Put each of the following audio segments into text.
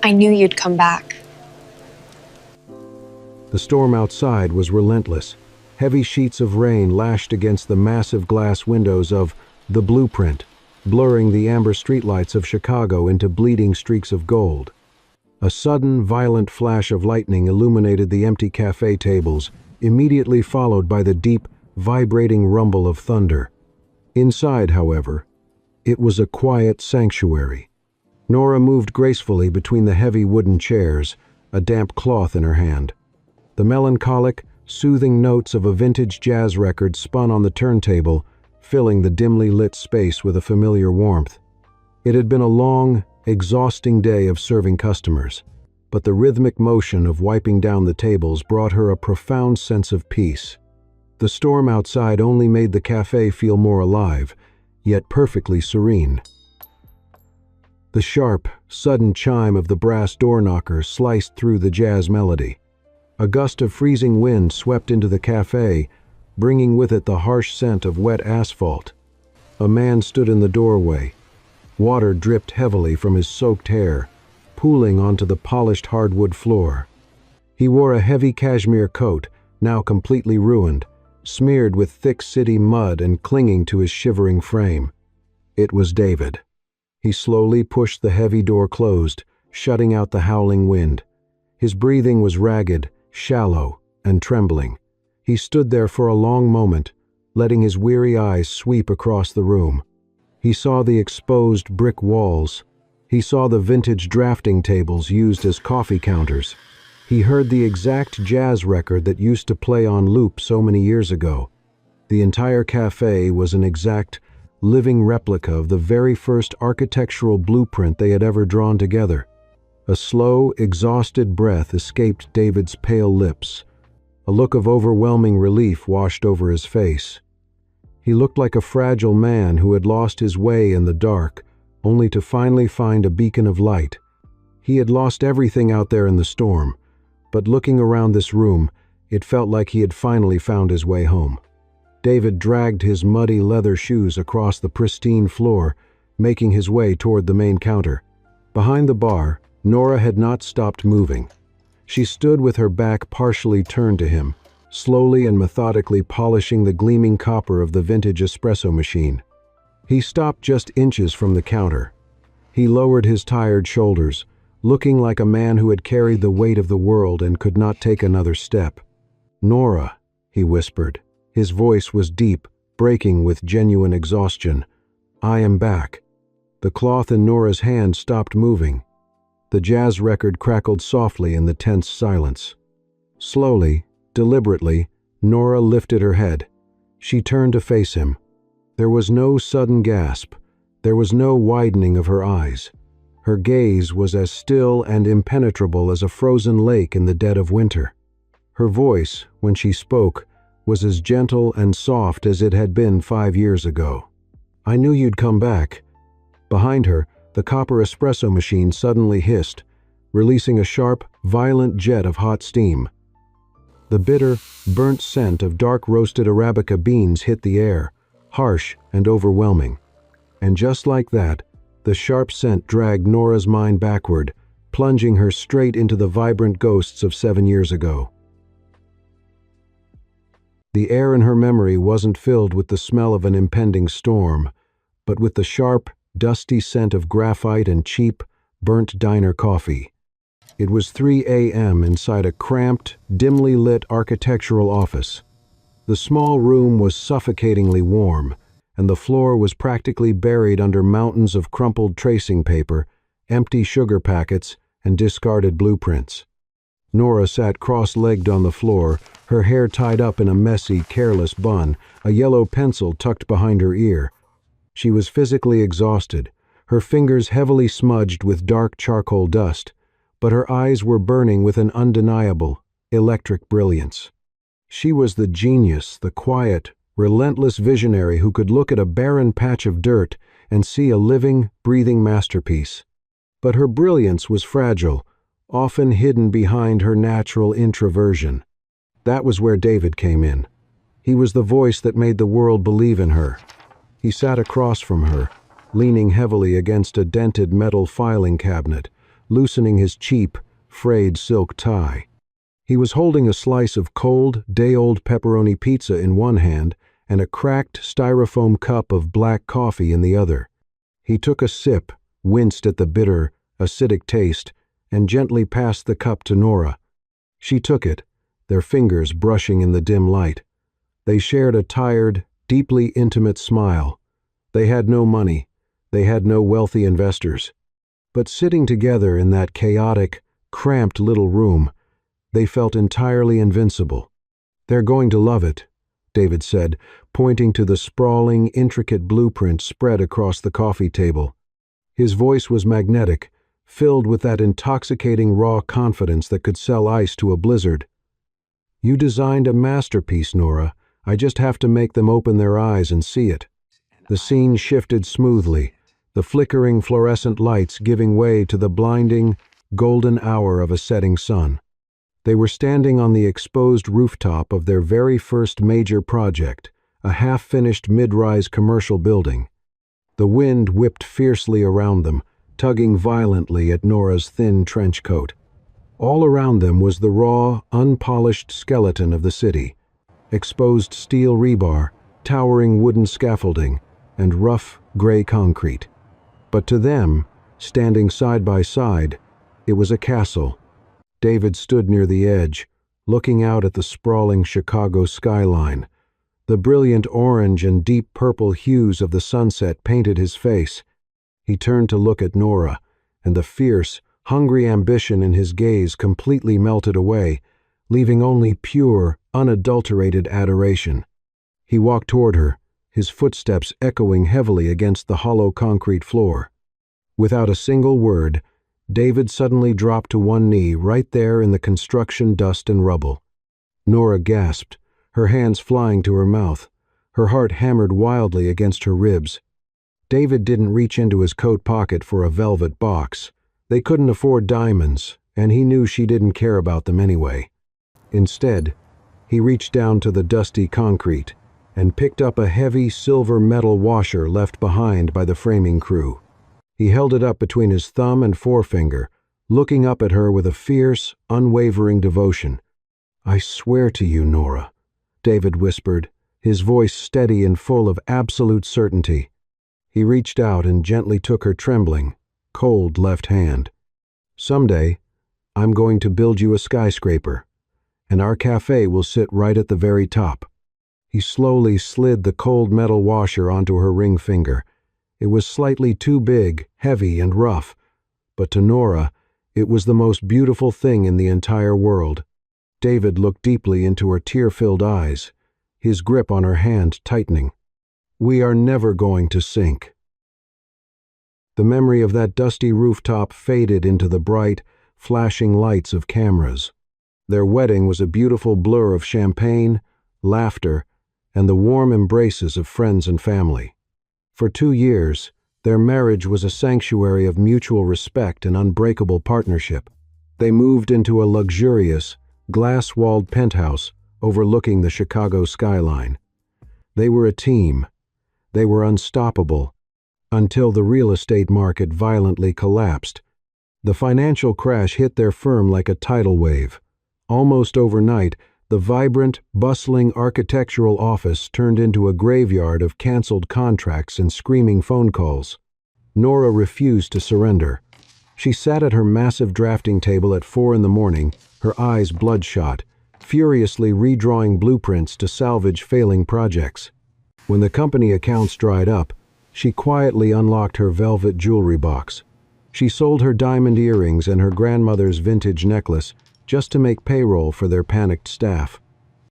I knew you'd come back. The storm outside was relentless. Heavy sheets of rain lashed against the massive glass windows of The Blueprint, blurring the amber streetlights of Chicago into bleeding streaks of gold. A sudden, violent flash of lightning illuminated the empty cafe tables, immediately followed by the deep, vibrating rumble of thunder. Inside, however, it was a quiet sanctuary. Nora moved gracefully between the heavy wooden chairs, a damp cloth in her hand. The melancholic, soothing notes of a vintage jazz record spun on the turntable, filling the dimly lit space with a familiar warmth. It had been a long, exhausting day of serving customers, but the rhythmic motion of wiping down the tables brought her a profound sense of peace. The storm outside only made the cafe feel more alive, yet perfectly serene. The sharp, sudden chime of the brass door knocker sliced through the jazz melody. A gust of freezing wind swept into the cafe, bringing with it the harsh scent of wet asphalt. A man stood in the doorway. Water dripped heavily from his soaked hair, pooling onto the polished hardwood floor. He wore a heavy cashmere coat, now completely ruined, smeared with thick city mud and clinging to his shivering frame. It was David. He slowly pushed the heavy door closed, shutting out the howling wind. His breathing was ragged, shallow, and trembling. He stood there for a long moment, letting his weary eyes sweep across the room. He saw the exposed brick walls. He saw the vintage drafting tables used as coffee counters. He heard the exact jazz record that used to play on loop so many years ago. The entire cafe was an exact, living replica of the very first architectural blueprint they had ever drawn together. A slow, exhausted breath escaped David's pale lips. A look of overwhelming relief washed over his face. He looked like a fragile man who had lost his way in the dark, only to finally find a beacon of light. He had lost everything out there in the storm, but looking around this room, it felt like he had finally found his way home. David dragged his muddy leather shoes across the pristine floor, making his way toward the main counter. Behind the bar, Nora had not stopped moving. She stood with her back partially turned to him, slowly and methodically polishing the gleaming copper of the vintage espresso machine. He stopped just inches from the counter. He lowered his tired shoulders, looking like a man who had carried the weight of the world and could not take another step. "Nora," he whispered. His voice was deep, breaking with genuine exhaustion. "I am back." The cloth in Nora's hand stopped moving. The jazz record crackled softly in the tense silence. Slowly, deliberately, Nora lifted her head. She turned to face him. There was no sudden gasp. There was no widening of her eyes. Her gaze was as still and impenetrable as a frozen lake in the dead of winter. Her voice, when she spoke, was as gentle and soft as it had been 5 years ago. "I knew you'd come back." Behind her, the copper espresso machine suddenly hissed, releasing a sharp, violent jet of hot steam. The bitter, burnt scent of dark roasted Arabica beans hit the air, harsh and overwhelming. And just like that, the sharp scent dragged Nora's mind backward, plunging her straight into the vibrant ghosts of 7 years ago. The air in her memory wasn't filled with the smell of an impending storm, but with the sharp, dusty scent of graphite and cheap, burnt diner coffee. It was 3 a.m. inside a cramped, dimly lit architectural office. The small room was suffocatingly warm, and the floor was practically buried under mountains of crumpled tracing paper, empty sugar packets, and discarded blueprints. Nora sat cross-legged on the floor, her hair tied up in a messy, careless bun, a yellow pencil tucked behind her ear. She was physically exhausted, her fingers heavily smudged with dark charcoal dust, but her eyes were burning with an undeniable, electric brilliance. She was the genius, the quiet, relentless visionary who could look at a barren patch of dirt and see a living, breathing masterpiece. But her brilliance was fragile, often hidden behind her natural introversion. That was where David came in. He was the voice that made the world believe in her. He sat across from her, leaning heavily against a dented metal filing cabinet, loosening his cheap, frayed silk tie. He was holding a slice of cold, day-old pepperoni pizza in one hand and a cracked styrofoam cup of black coffee in the other. He took a sip, winced at the bitter, acidic taste, and gently passed the cup to Nora. She took it, their fingers brushing in the dim light. They shared a tired, deeply intimate smile. They had no money. They had no wealthy investors. But sitting together in that chaotic, cramped little room, they felt entirely invincible. "They're going to love it," David said, pointing to the sprawling, intricate blueprint spread across the coffee table. His voice was magnetic, filled with that intoxicating raw confidence that could sell ice to a blizzard. "You designed a masterpiece, Nora. I just have to make them open their eyes and see it." The scene shifted smoothly, the flickering fluorescent lights giving way to the blinding, golden hour of a setting sun. They were standing on the exposed rooftop of their very first major project, a half-finished mid-rise commercial building. The wind whipped fiercely around them, tugging violently at Nora's thin trench coat. All around them was the raw, unpolished skeleton of the city: exposed steel rebar, towering wooden scaffolding, and rough, gray concrete. But to them, standing side by side, it was a castle. David stood near the edge, looking out at the sprawling Chicago skyline. The brilliant orange and deep purple hues of the sunset painted his face. He turned to look at Nora, and the fierce, hungry ambition in his gaze completely melted away, leaving only pure, unadulterated adoration. He walked toward her, his footsteps echoing heavily against the hollow concrete floor. Without a single word, David suddenly dropped to one knee right there in the construction dust and rubble. Nora gasped, her hands flying to her mouth. Her heart hammered wildly against her ribs. David didn't reach into his coat pocket for a velvet box. They couldn't afford diamonds, and he knew she didn't care about them anyway. Instead, he reached down to the dusty concrete and picked up a heavy silver metal washer left behind by the framing crew. He held it up between his thumb and forefinger, looking up at her with a fierce, unwavering devotion. "I swear to you, Nora," David whispered, his voice steady and full of absolute certainty. He reached out and gently took her trembling, cold left hand. "Someday, I'm going to build you a skyscraper, and our cafe will sit right at the very top." He slowly slid the cold metal washer onto her ring finger. It was slightly too big, heavy, and rough, but to Nora, it was the most beautiful thing in the entire world. David looked deeply into her tear-filled eyes, his grip on her hand tightening. "We are never going to sink." The memory of that dusty rooftop faded into the bright, flashing lights of cameras. Their wedding was a beautiful blur of champagne, laughter, and the warm embraces of friends and family. For 2 years, their marriage was a sanctuary of mutual respect and unbreakable partnership. They moved into a luxurious, glass-walled penthouse overlooking the Chicago skyline. They were a team. They were unstoppable, until the real estate market violently collapsed. The financial crash hit their firm like a tidal wave. Almost overnight, the vibrant, bustling architectural office turned into a graveyard of canceled contracts and screaming phone calls. Nora refused to surrender. She sat at her massive drafting table at 4 a.m, her eyes bloodshot, furiously redrawing blueprints to salvage failing projects. When the company accounts dried up, she quietly unlocked her velvet jewelry box. She sold her diamond earrings and her grandmother's vintage necklace just to make payroll for their panicked staff.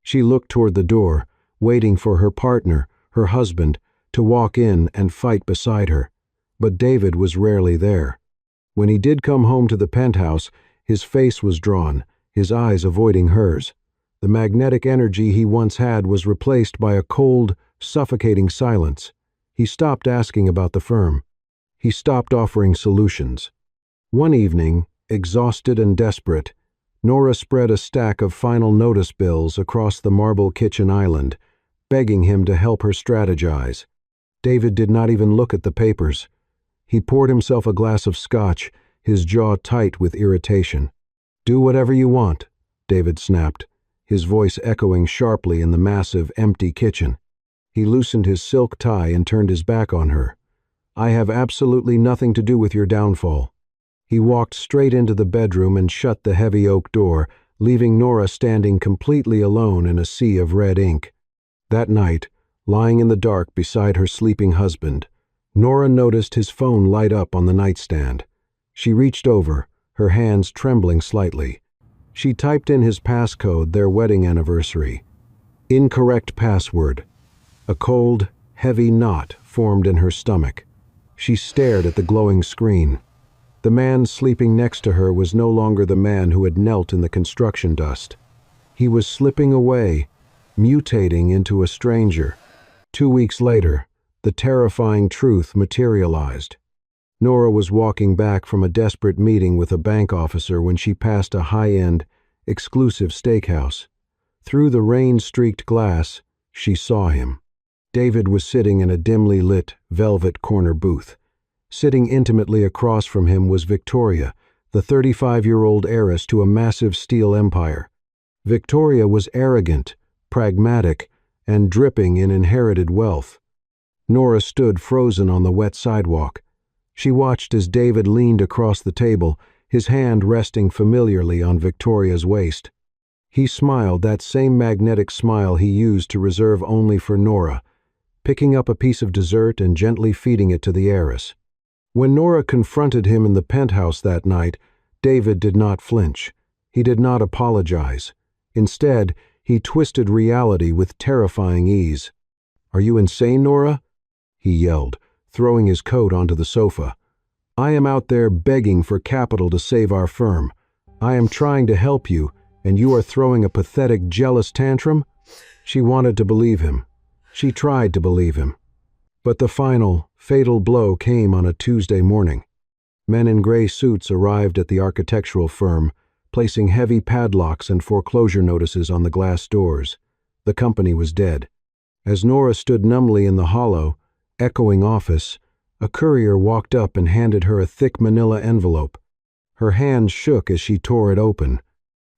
She looked toward the door, waiting for her partner, her husband, to walk in and fight beside her. But David was rarely there. When he did come home to the penthouse, his face was drawn, his eyes avoiding hers. The magnetic energy he once had was replaced by a cold, suffocating silence. He stopped asking about the firm. He stopped offering solutions. One evening, exhausted and desperate, Nora spread a stack of final notice bills across the marble kitchen island, begging him to help her strategize. David did not even look at the papers. He poured himself a glass of scotch, his jaw tight with irritation. "Do whatever you want," David snapped, his voice echoing sharply in the massive, empty kitchen. He loosened his silk tie and turned his back on her. "I have absolutely nothing to do with your downfall." He walked straight into the bedroom and shut the heavy oak door, leaving Nora standing completely alone in a sea of red ink. That night, lying in the dark beside her sleeping husband, Nora noticed his phone light up on the nightstand. She reached over, her hands trembling slightly. She typed in his passcode, their wedding anniversary. Incorrect password. A cold, heavy knot formed in her stomach. She stared at the glowing screen. The man sleeping next to her was no longer the man who had knelt in the construction dust. He was slipping away, mutating into a stranger. 2 weeks later, the terrifying truth materialized. Nora was walking back from a desperate meeting with a bank officer when she passed a high-end, exclusive steakhouse. Through the rain-streaked glass, she saw him. David was sitting in a dimly lit, velvet corner booth. Sitting intimately across from him was Victoria, the 35-year-old heiress to a massive steel empire. Victoria was arrogant, pragmatic, and dripping in inherited wealth. Nora stood frozen on the wet sidewalk. She watched as David leaned across the table, his hand resting familiarly on Victoria's waist. He smiled, that same magnetic smile he used to reserve only for Nora, picking up a piece of dessert and gently feeding it to the heiress. When Nora confronted him in the penthouse that night, David did not flinch. He did not apologize. Instead, he twisted reality with terrifying ease. "Are you insane, Nora?" he yelled, throwing his coat onto the sofa. "I am out there begging for capital to save our firm. I am trying to help you, and you are throwing a pathetic, jealous tantrum?" She wanted to believe him. She tried to believe him. But the final, fatal blow came on a Tuesday morning. Men in gray suits arrived at the architectural firm, placing heavy padlocks and foreclosure notices on the glass doors. The company was dead. As Nora stood numbly in the hollow, echoing office, a courier walked up and handed her a thick manila envelope. Her hand shook as she tore it open.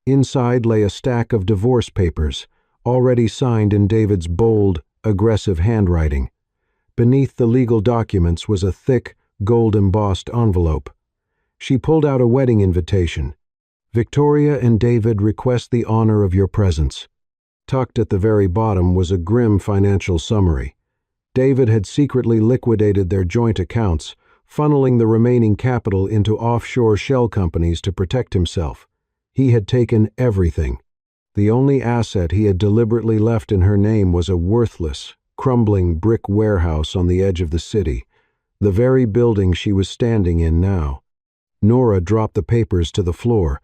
Inside lay a stack of divorce papers, already signed in David's bold, aggressive handwriting. Beneath the legal documents was a thick, gold-embossed envelope. She pulled out a wedding invitation. "Victoria and David request the honor of your presence." Tucked at the very bottom was a grim financial summary. David had secretly liquidated their joint accounts, funneling the remaining capital into offshore shell companies to protect himself. He had taken everything. The only asset he had deliberately left in her name was a worthless, crumbling brick warehouse on the edge of the city, the very building she was standing in now. Nora dropped the papers to the floor.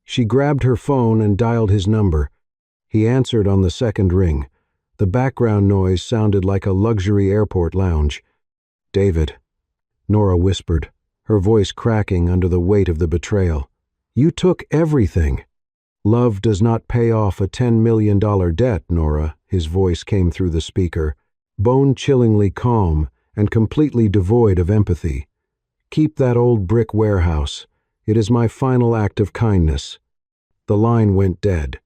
She grabbed her phone and dialed his number. He answered on the second ring. The background noise sounded like a luxury airport lounge. "David," Nora whispered, her voice cracking under the weight of the betrayal. "You took everything." "Love does not pay off a $10 million debt, Nora," his voice came through the speaker, bone-chillingly calm and completely devoid of empathy. "Keep that old brick warehouse. It is my final act of kindness." The line went dead.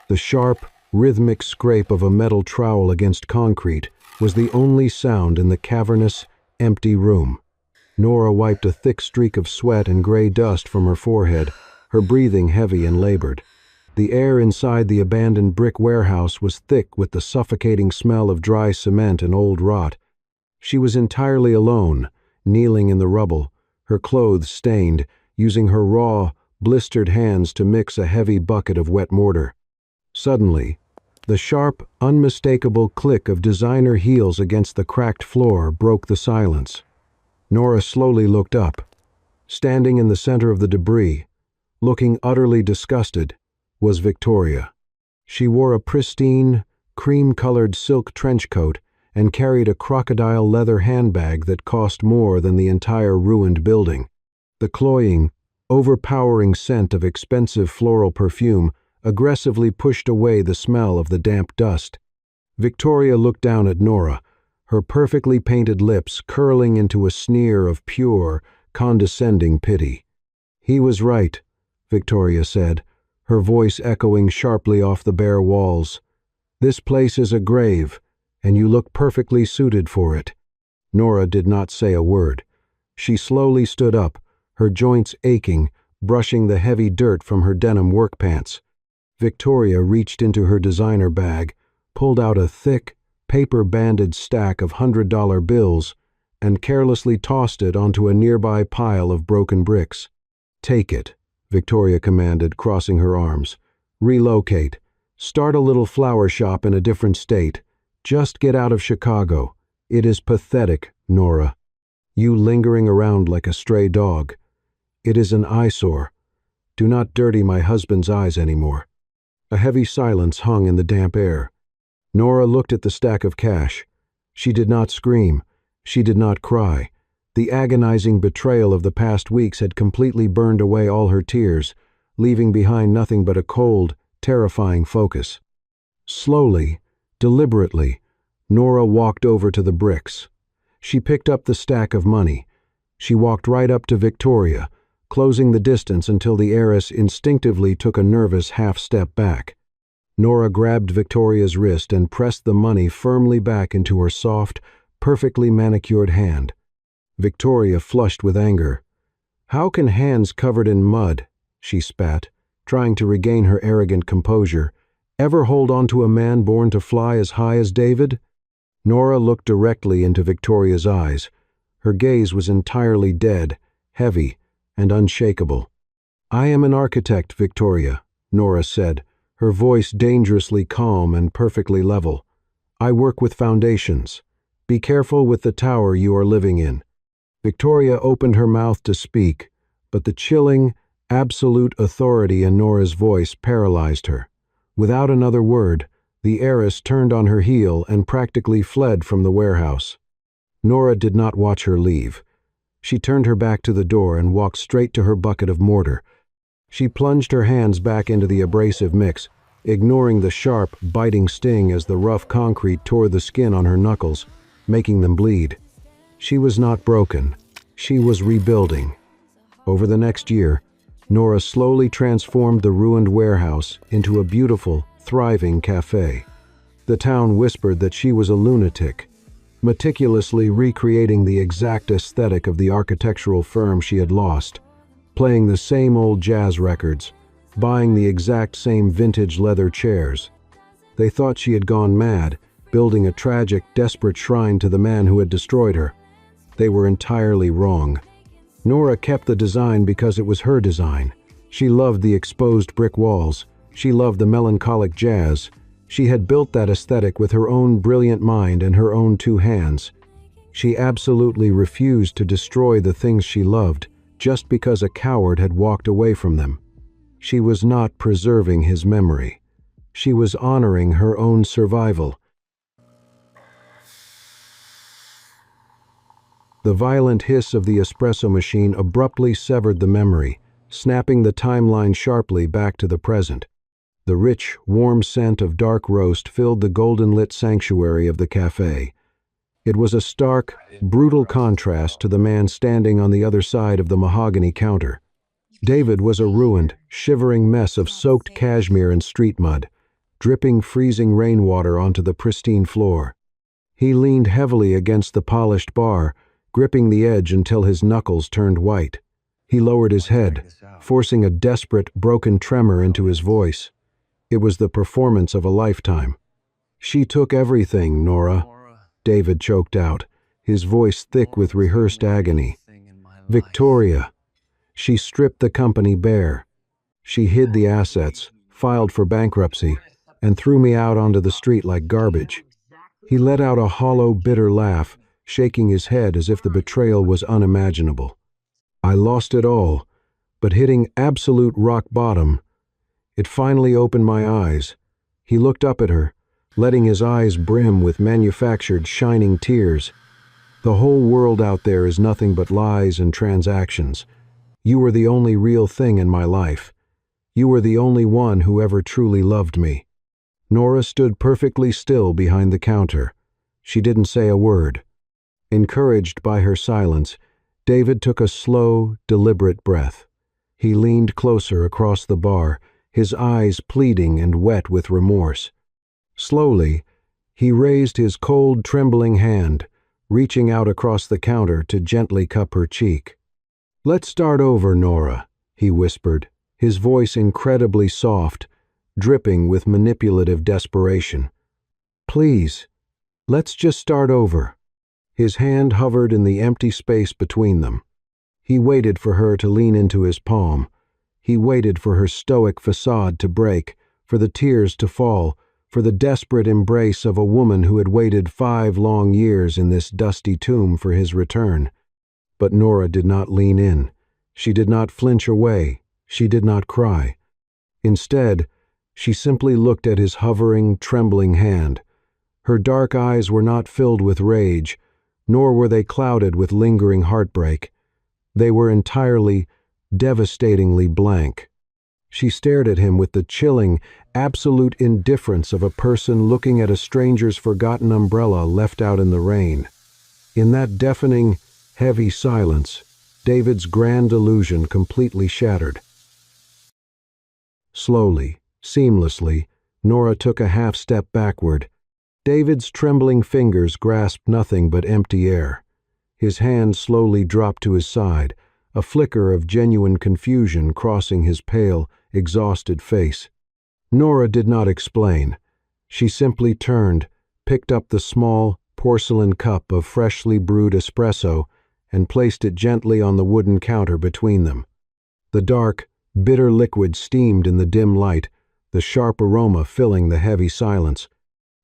The sharp, rhythmic scrape of a metal trowel against concrete was the only sound in the cavernous, empty room. Nora wiped a thick streak of sweat and gray dust from her forehead, her breathing heavy and labored. The air inside the abandoned brick warehouse was thick with the suffocating smell of dry cement and old rot. She was entirely alone, kneeling in the rubble, her clothes stained, using her raw, blistered hands to mix a heavy bucket of wet mortar. Suddenly, the sharp, unmistakable click of designer heels against the cracked floor broke the silence. Nora slowly looked up. Standing in the center of the debris, looking utterly disgusted, was Victoria. She wore a pristine, cream-colored silk trench coat and carried a crocodile leather handbag that cost more than the entire ruined building. The cloying, overpowering scent of expensive floral perfume aggressively pushed away the smell of the damp dust. Victoria looked down at Nora, her perfectly painted lips curling into a sneer of pure, condescending pity. "He was right," Victoria said, her voice echoing sharply off the bare walls. "This place is a grave, and you look perfectly suited for it." Nora did not say a word. She slowly stood up, her joints aching, brushing the heavy dirt from her denim work pants. Victoria reached into her designer bag, pulled out a thick, paper-banded stack of $100 bills, and carelessly tossed it onto a nearby pile of broken bricks. "Take it," Victoria commanded, crossing her arms. "Relocate. Start a little flower shop in a different state. Just get out of Chicago. It is pathetic, Nora. You lingering around like a stray dog. It is an eyesore. Do not dirty my husband's eyes anymore." A heavy silence hung in the damp air. Nora looked at the stack of cash. She did not scream. She did not cry. The agonizing betrayal of the past weeks had completely burned away all her tears, leaving behind nothing but a cold, terrifying focus. Slowly, deliberately, Nora walked over to the bricks. She picked up the stack of money. She walked right up to Victoria, closing the distance until the heiress instinctively took a nervous half-step back. Nora grabbed Victoria's wrist and pressed the money firmly back into her soft, perfectly manicured hand. Victoria flushed with anger. "How can hands covered in mud," she spat, trying to regain her arrogant composure, "ever hold on to a man born to fly as high as David?" Nora looked directly into Victoria's eyes. Her gaze was entirely dead, heavy, and unshakable. "I am an architect, Victoria," Nora said, her voice dangerously calm and perfectly level. "I work with foundations. Be careful with the tower you are living in." Victoria opened her mouth to speak, but the chilling, absolute authority in Nora's voice paralyzed her. Without another word, the heiress turned on her heel and practically fled from the warehouse. Nora did not watch her leave. She turned her back to the door and walked straight to her bucket of mortar. She plunged her hands back into the abrasive mix, ignoring the sharp, biting sting as the rough concrete tore the skin on her knuckles, making them bleed. She was not broken. She was rebuilding. Over the next year, Nora slowly transformed the ruined warehouse into a beautiful, thriving cafe. The town whispered that she was a lunatic, meticulously recreating the exact aesthetic of the architectural firm she had lost, playing the same old jazz records, buying the exact same vintage leather chairs. They thought she had gone mad, building a tragic, desperate shrine to the man who had destroyed her. They were entirely wrong. Nora kept the design because it was her design. She loved the exposed brick walls. She loved the melancholic jazz. She had built that aesthetic with her own brilliant mind and her own two hands. She absolutely refused to destroy the things she loved just because a coward had walked away from them. She was not preserving his memory. She was honoring her own survival. The violent hiss of the espresso machine abruptly severed the memory, snapping the timeline sharply back to the present. The rich, warm scent of dark roast filled the golden-lit sanctuary of the cafe. It was a stark, brutal contrast to the man standing on the other side of the mahogany counter. David was a ruined, shivering mess of soaked cashmere and street mud, dripping freezing rainwater onto the pristine floor. He leaned heavily against the polished bar, gripping the edge until his knuckles turned white. He lowered his head, forcing a desperate, broken tremor into his voice. It was the performance of a lifetime. "She took everything, Nora," David choked out, his voice thick with rehearsed agony. "Victoria. She stripped the company bare. She hid the assets, filed for bankruptcy, and threw me out onto the street like garbage." He let out a hollow, bitter laugh, shaking his head as if the betrayal was unimaginable. "I lost it all, but hitting absolute rock bottom, it finally opened my eyes." He looked up at her, letting his eyes brim with manufactured, shining tears. "The whole world out there is nothing but lies and transactions. You were the only real thing in my life. You were the only one who ever truly loved me." Nora stood perfectly still behind the counter. She didn't say a word. Encouraged by her silence, David took a slow, deliberate breath. He leaned closer across the bar, his eyes pleading and wet with remorse. Slowly, he raised his cold, trembling hand, reaching out across the counter to gently cup her cheek. "Let's start over, Nora," he whispered, his voice incredibly soft, dripping with manipulative desperation. "Please, let's just start over." His hand hovered in the empty space between them. He waited for her to lean into his palm. He waited for her stoic facade to break, for the tears to fall, for the desperate embrace of a woman who had waited 5 long years in this dusty tomb for his return. But Nora did not lean in. She did not flinch away. She did not cry. Instead, she simply looked at his hovering, trembling hand. Her dark eyes were not filled with rage, nor were they clouded with lingering heartbreak. They were entirely, devastatingly blank. She stared at him with the chilling, absolute indifference of a person looking at a stranger's forgotten umbrella left out in the rain. In that deafening, heavy silence, David's grand illusion completely shattered. Slowly, seamlessly, Nora took a half-step backward. David's trembling fingers grasped nothing but empty air. His hand slowly dropped to his side, a flicker of genuine confusion crossing his pale, exhausted face. Nora did not explain. She simply turned, picked up the small, porcelain cup of freshly brewed espresso, and placed it gently on the wooden counter between them. The dark, bitter liquid steamed in the dim light, the sharp aroma filling the heavy silence.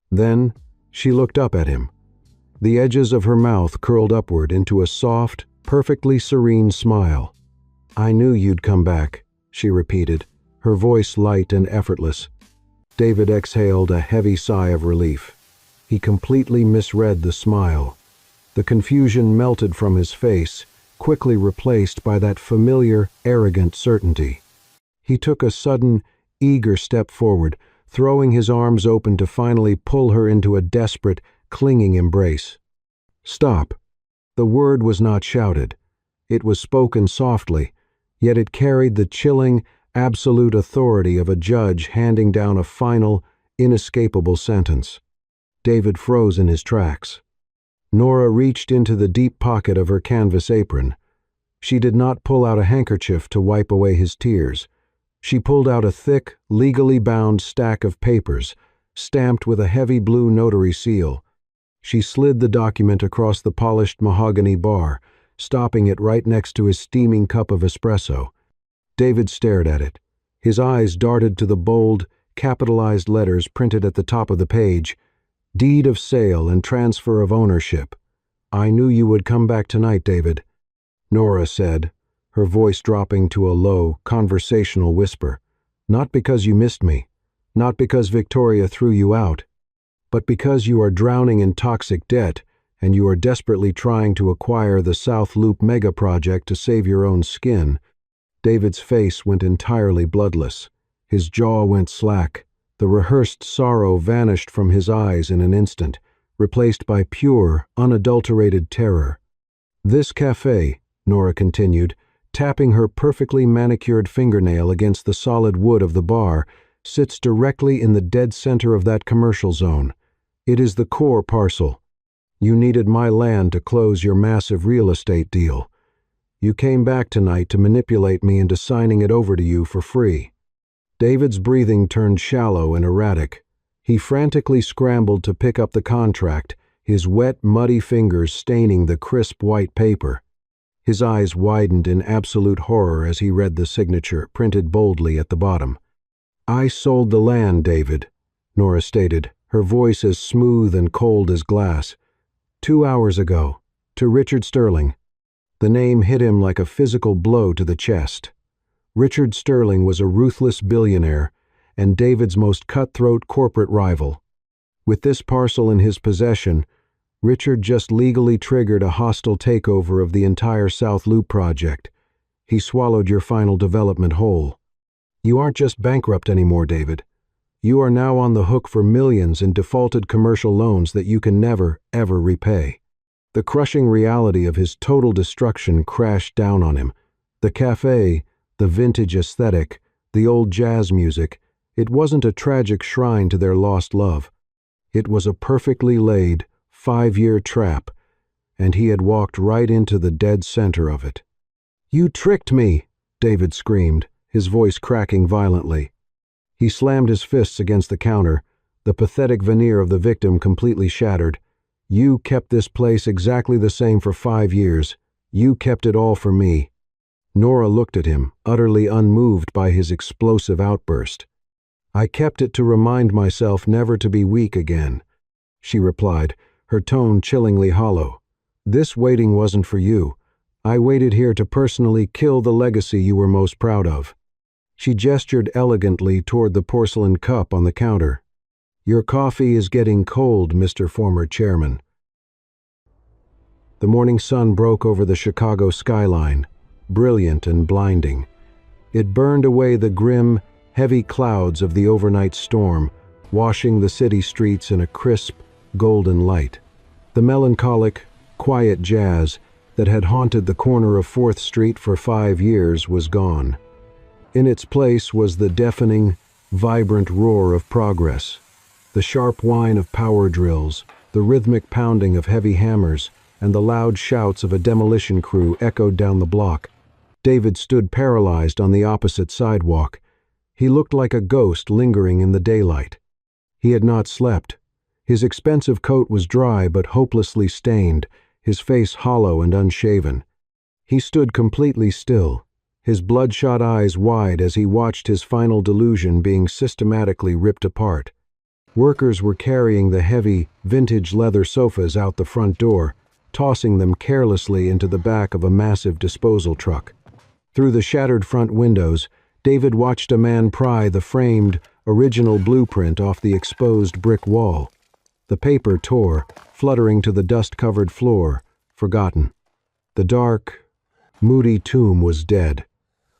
Then she looked up at him. The edges of her mouth curled upward into a soft, perfectly serene smile. "I knew you'd come back," she repeated, her voice light and effortless. David exhaled a heavy sigh of relief. He completely misread the smile. The confusion melted from his face, quickly replaced by that familiar, arrogant certainty. He took a sudden, eager step forward, throwing his arms open to finally pull her into a desperate, clinging embrace. "Stop." The word was not shouted. It was spoken softly, yet it carried the chilling, absolute authority of a judge handing down a final, inescapable sentence. David froze in his tracks. Nora reached into the deep pocket of her canvas apron. She did not pull out a handkerchief to wipe away his tears. She pulled out a thick, legally bound stack of papers, stamped with a heavy blue notary seal. She slid the document across the polished mahogany bar, stopping it right next to his steaming cup of espresso. David stared at it. His eyes darted to the bold, capitalized letters printed at the top of the page. "Deed of sale and transfer of ownership. I knew you would come back tonight, David," Nora said, her voice dropping to a low, conversational whisper. "Not because you missed me, not because Victoria threw you out, but because you are drowning in toxic debt and you are desperately trying to acquire the South Loop mega project to save your own skin." David's face went entirely bloodless. His jaw went slack. The rehearsed sorrow vanished from his eyes in an instant, replaced by pure, unadulterated terror. "This cafe," Nora continued, tapping her perfectly manicured fingernail against the solid wood of the bar, "sits directly in the dead center of that commercial zone. It is the core parcel. You needed my land to close your massive real estate deal. You came back tonight to manipulate me into signing it over to you for free." David's breathing turned shallow and erratic. He frantically scrambled to pick up the contract, his wet, muddy fingers staining the crisp white paper. His eyes widened in absolute horror as he read the signature, printed boldly at the bottom. "I sold the land, David," Nora stated, her voice as smooth and cold as glass. 2 hours ago, to Richard Sterling." The name hit him like a physical blow to the chest. Richard Sterling was a ruthless billionaire and David's most cutthroat corporate rival. With this parcel in his possession, Richard just legally triggered a hostile takeover of the entire South Loop project. He swallowed your final development whole. You aren't just bankrupt anymore, David. You are now on the hook for millions in defaulted commercial loans that you can never, ever repay. The crushing reality of his total destruction crashed down on him. The cafe, the vintage aesthetic, the old jazz music, it wasn't a tragic shrine to their lost love. It was a perfectly laid, 5-year trap, and he had walked right into the dead center of it. "You tricked me!" David screamed, his voice cracking violently. He slammed his fists against the counter, the pathetic veneer of the victim completely shattered. "You kept this place exactly the same for 5 years. You kept it all for me." Nora looked at him, utterly unmoved by his explosive outburst. "I kept it to remind myself never to be weak again," she replied, her tone chillingly hollow. "This waiting wasn't for you. I waited here to personally kill the legacy you were most proud of." She gestured elegantly toward the porcelain cup on the counter. "Your coffee is getting cold, Mr. Former Chairman." The morning sun broke over the Chicago skyline, brilliant and blinding. It burned away the grim, heavy clouds of the overnight storm, washing the city streets in a crisp, golden light. The melancholic, quiet jazz that had haunted the corner of 4th Street for 5 years was gone. In its place was the deafening, vibrant roar of progress, the sharp whine of power drills, the rhythmic pounding of heavy hammers, and the loud shouts of a demolition crew echoed down the block. David stood paralyzed on the opposite sidewalk. He looked like a ghost lingering in the daylight. He had not slept. His expensive coat was dry but hopelessly stained, his face hollow and unshaven. He stood completely still, his bloodshot eyes wide as he watched his final delusion being systematically ripped apart. Workers were carrying the heavy, vintage leather sofas out the front door, tossing them carelessly into the back of a massive disposal truck. Through the shattered front windows, David watched a man pry the framed, original blueprint off the exposed brick wall. The paper tore, fluttering to the dust-covered floor, forgotten. The dark, moody tomb was dead.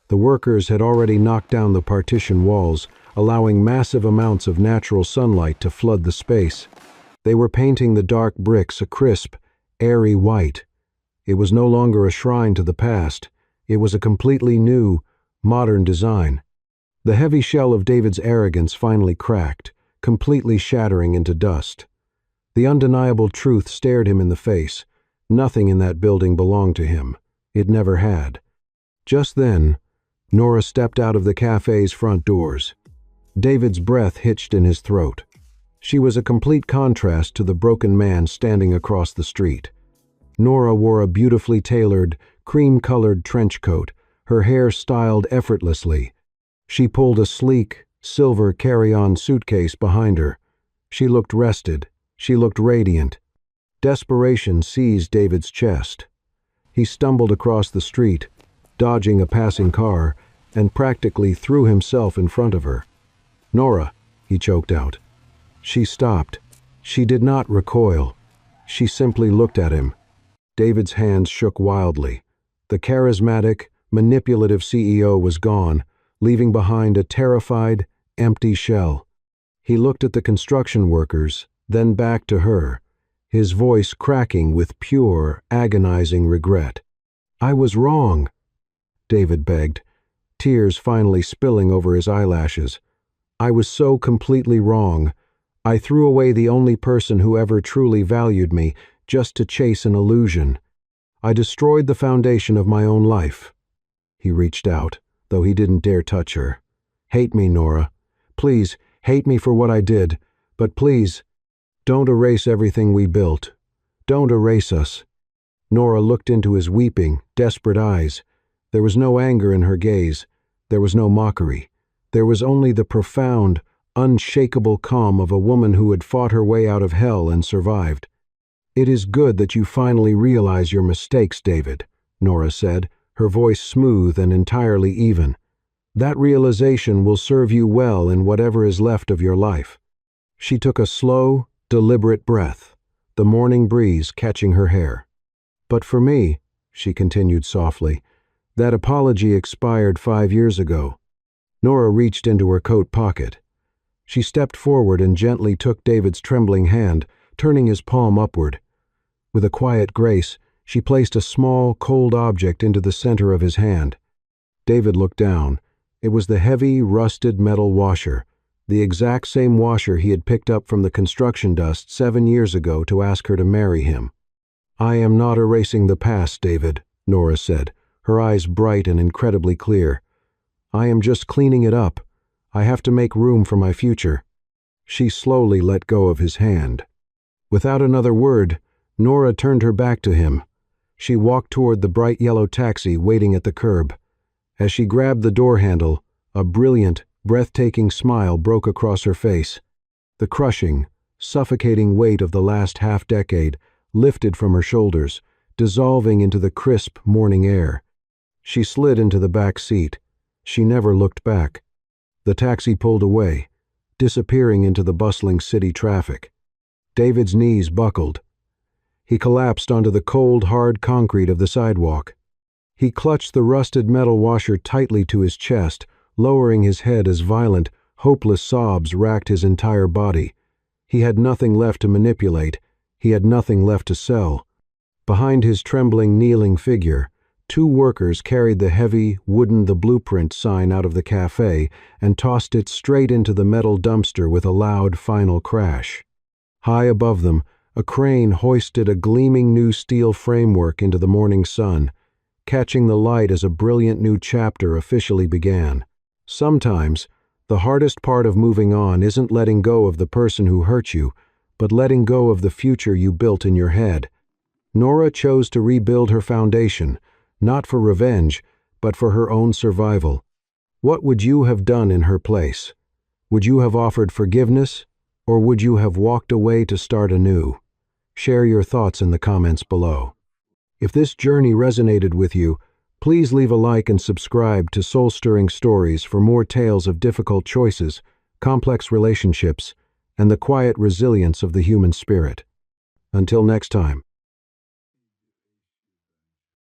The workers had already knocked down the partition walls, allowing massive amounts of natural sunlight to flood the space. They were painting the dark bricks a crisp, airy white. It was no longer a shrine to the past. It was a completely new, modern design. The heavy shell of David's arrogance finally cracked, completely shattering into dust. The undeniable truth stared him in the face. Nothing in that building belonged to him. It never had. Just then, Nora stepped out of the cafe's front doors. David's breath hitched in his throat. She was a complete contrast to the broken man standing across the street. Nora wore a beautifully tailored, cream-colored trench coat, her hair styled effortlessly. She pulled a sleek, silver carry-on suitcase behind her. She looked rested. She looked radiant. Desperation seized David's chest. He stumbled across the street, dodging a passing car, and practically threw himself in front of her. "Nora," he choked out. She stopped. She did not recoil. She simply looked at him. David's hands shook wildly. The charismatic, manipulative CEO was gone, leaving behind a terrified, empty shell. He looked at the construction workers, then back to her, his voice cracking with pure, agonizing regret. "I was wrong," David begged, tears finally spilling over his eyelashes. "I was so completely wrong. I threw away the only person who ever truly valued me just to chase an illusion. I destroyed the foundation of my own life." He reached out, though he didn't dare touch her. "Hate me, Nora. Please, hate me for what I did, but please, don't erase everything we built. Don't erase us." Nora looked into his weeping, desperate eyes. There was no anger in her gaze. There was no mockery. There was only the profound, unshakable calm of a woman who had fought her way out of hell and survived. "It is good that you finally realize your mistakes, David," Nora said, her voice smooth and entirely even. "That realization will serve you well in whatever is left of your life." She took a slow, deliberate breath, the morning breeze catching her hair. "But for me," she continued softly, "that apology expired 5 years ago." Nora reached into her coat pocket. She stepped forward and gently took David's trembling hand, turning his palm upward. With a quiet grace, she placed a small, cold object into the center of his hand. David looked down. It was the heavy, rusted metal washer, the exact same washer he had picked up from the construction dust 7 years ago to ask her to marry him. "I am not erasing the past, David," Nora said, her eyes bright and incredibly clear. "I am just cleaning it up. I have to make room for my future." She slowly let go of his hand. Without another word, Nora turned her back to him. She walked toward the bright yellow taxi waiting at the curb. As she grabbed the door handle, a brilliant, breathtaking smile broke across her face. The crushing, suffocating weight of the last half-decade lifted from her shoulders, dissolving into the crisp morning air. She slid into the back seat. She never looked back. The taxi pulled away, disappearing into the bustling city traffic. David's knees buckled. He collapsed onto the cold, hard concrete of the sidewalk. He clutched the rusted metal washer tightly to his chest, lowering his head as violent, hopeless sobs racked his entire body. He had nothing left to manipulate. He had nothing left to sell. Behind his trembling, kneeling figure, 2 workers carried the heavy, wooden "The Blueprint" sign out of the cafe and tossed it straight into the metal dumpster with a loud, final crash. High above them, a crane hoisted a gleaming new steel framework into the morning sun, catching the light as a brilliant new chapter officially began. Sometimes, the hardest part of moving on isn't letting go of the person who hurt you, but letting go of the future you built in your head. Nora chose to rebuild her foundation, not for revenge, but for her own survival. What would you have done in her place? Would you have offered forgiveness, or would you have walked away to start anew? Share your thoughts in the comments below. If this journey resonated with you, please leave a like and subscribe to Soul-Stirring Stories for more tales of difficult choices, complex relationships, and the quiet resilience of the human spirit. Until next time.